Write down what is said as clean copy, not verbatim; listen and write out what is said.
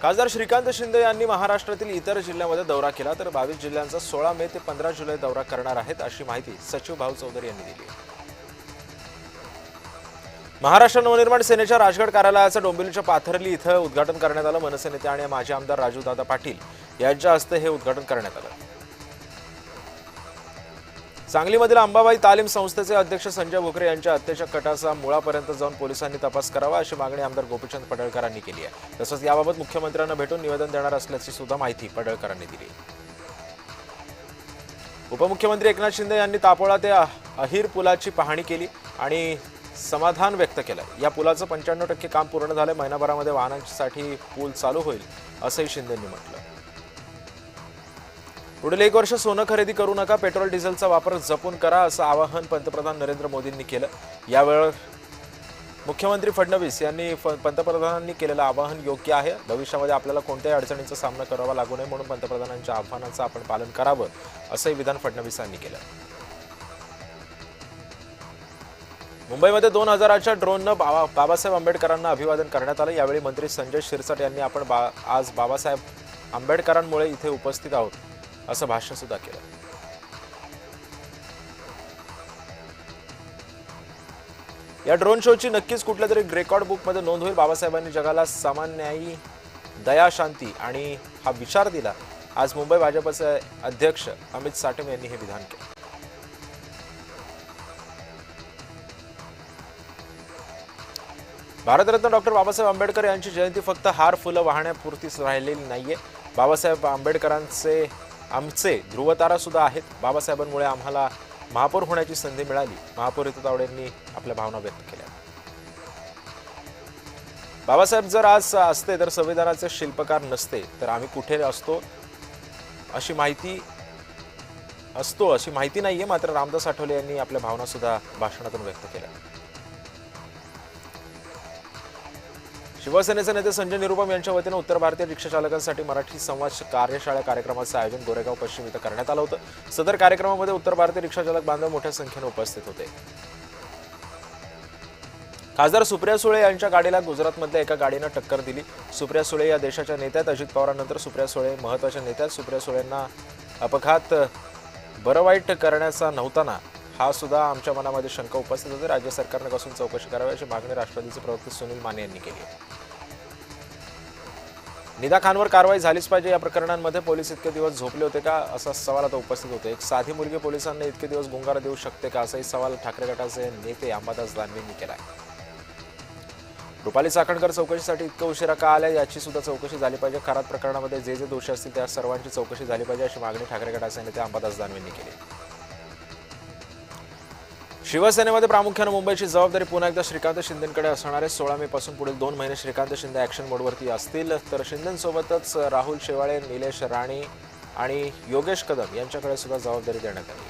खासदार श्रीकांत शिंदे यांनी महाराष्ट्रातील इतर जिल्ह्यांमध्ये दौरा केला तर 22 जिल्ह्यांचा 16 मे ते 15 जुलै दौरा करणार आहेत अशी माहिती सचिव भाऊ चौधरी यांनी दिली। महाराष्ट्र नवनिर्माण सेनेच्या राजगड कार्यालयाचं डोंबिवलीच्या पाथर्ली इथं उद्घाटन करण्यात आलं। मनसे नेते आणि माजी आमदार राजूदादा पाटील यांच्या हस्ते हे उद्घाटन करण्यात आलं। सांगलीमधील अंबाबाई तालीम संस्थेचे अध्यक्ष संजय भोकरे यांच्या हत्येच्या कटाचा मुळापर्यंत जाऊन पोलिसांनी तपास करावा अशी मागणी आमदार गोपीचंद पडळकरांनी केली आहे। तसंच याबाबत मुख्यमंत्र्यांना भेटून निवेदन देणार असल्याची सुद्धा माहिती पडळकरांनी दिली। उपमुख्यमंत्री एकनाथ शिंदे यांनी तापोळा ते अहिर पुलाची पाहणी केली आणि समाधान व्यक्त केलं। या पुलाचं 95% काम पूर्ण झालं। महिनाभरामध्ये वाहनांसाठी पूल चालू होईल असंही शिंदेंनी म्हटलं। पुढील 1 वर्ष सोनं खरेदी करू नका, पेट्रोल डिझेलचा वापर जपून करा असं आवाहन पंतप्रधान नरेंद्र मोदींनी केलं। यावेळी मुख्यमंत्री फडणवीस यांनी पंतप्रधानांनी केलेलं आवाहन योग्य आहे। भविष्यामध्ये आपल्याला कोणत्याही अडचणींचा सामना करावा लागू नये म्हणून पंतप्रधानांच्या आव्हानाचं आपण पालन करावं असंही विधान फडणवीसांनी केलं। मुंबईमध्ये 2000च्या ड्रोननं बाबासाहेब आंबेडकरांना अभिवादन करण्यात आलं। यावेळी मंत्री संजय शिरसाट यांनी आपण आज बाबासाहेब आंबेडकरांमुळे इथे उपस्थित आहोत असं भाष्य सुद्धा केलं। या ड्रोन शोची नक्कीच कुठल्या तरी रेकॉर्ड बुकमध्ये नोंद होईल। बाबासाहेबांनी जगाला समान न्याय, दया, शांती आणि हा विचार दिला। आज मुंबई भाजपचे अध्यक्ष अमित साटम यांनी हे विधान केलं। भारतरत्न डॉक्टर बाबासाहेब आंबेडकर यांची जयंती फक्त हार फुलं वाहण्यापुरतीच राहिलेली नाहीये। बाबासाहेब आंबेडकरांचे आमचे ध्रुवतारा सुद्धा आहेत। बाबासाहेबांमुळे आम्हाला महापौर होण्याची संधी मिळाली। महापौर रीता तावडे यांनी आपल्या भावना व्यक्त केल्या। बाबासाहेब जर आज असते तर संविधानाचे शिल्पकार नसते तर आम्ही कुठे असतो अशी माहिती नाहीये। मात्र रामदास आठवले यांनी आपल्या भावना सुद्धा भाषणातून व्यक्त केल्या। शिवसेनेचे नेते संजय निरुपम यांच्या वतीने उत्तर भारतीय रिक्षा चालकांसाठी मराठी संवाद कार्यशाळा कार्यक्रमाचं आयोजन गोरेगाव पश्चिम इथं करण्यात आलं होतं। सदर कार्यक्रमामध्ये उत्तर भारतीय रिक्षा चालक बांधव मोठ्या संख्येने उपस्थित होते। खासदार सुप्रिया सुळे यांच्या गाडीला गुजरातमधल्या एका गाडीनं टक्कर दिली। सुप्रिया सुळे या देशाच्या नेत्यात। अजित पवारांनंतर सुप्रिया सुळे महत्त्वाच्या नेत्यात। सुप्रिया सुळेंना अपघात बरं वाईट करण्याचा नव्हता हा सुद्धा आमच्या मनामध्ये शंका उपस्थित होती। राज्य सरकारने कसून चौकशी करावी अशी मागणी राष्ट्रवादीचे प्रवक्ते सुनील माने यांनी केली आहे। निदा खानवर कारवाई झालीच पाहिजे। या प्रकरणांमध्ये पोलीस इतके दिवस झोपले होते का असा सवाल आता उपस्थित होतो। एक साधी मुलगी पोलिसांना इतके दिवस गुंगारा देऊ शकते का असाही सवाल ठाकरे गटाचे नेते अंबादास दानवेंनी केला आहे। रुपाली चाकणकर चौकशीसाठी इतकं उशिरा का आल्या याची सुद्धा चौकशी झाली पाहिजे। खरात प्रकरणामध्ये जे दोषी असतील त्या सर्वांची चौकशी झाली पाहिजे अशी मागणी ठाकरे गटाचे नेते अंबादास दानवेंनी केली। शिवसेनेमध्ये प्रामुख्याने मुंबईची जबाबदारी पुन्हा एकदा श्रीकांत शिंदेंकडे असणार आहे। 16 मे पासून पुढील 2 महिने श्रीकांत शिंदे ॲक्शन मोडवरती असतील तर शिंदेंसोबतच राहुल शेवाळे, निलेश राणे आणि योगेश कदम यांच्याकडे सुद्धा जबाबदारी देण्यात आली।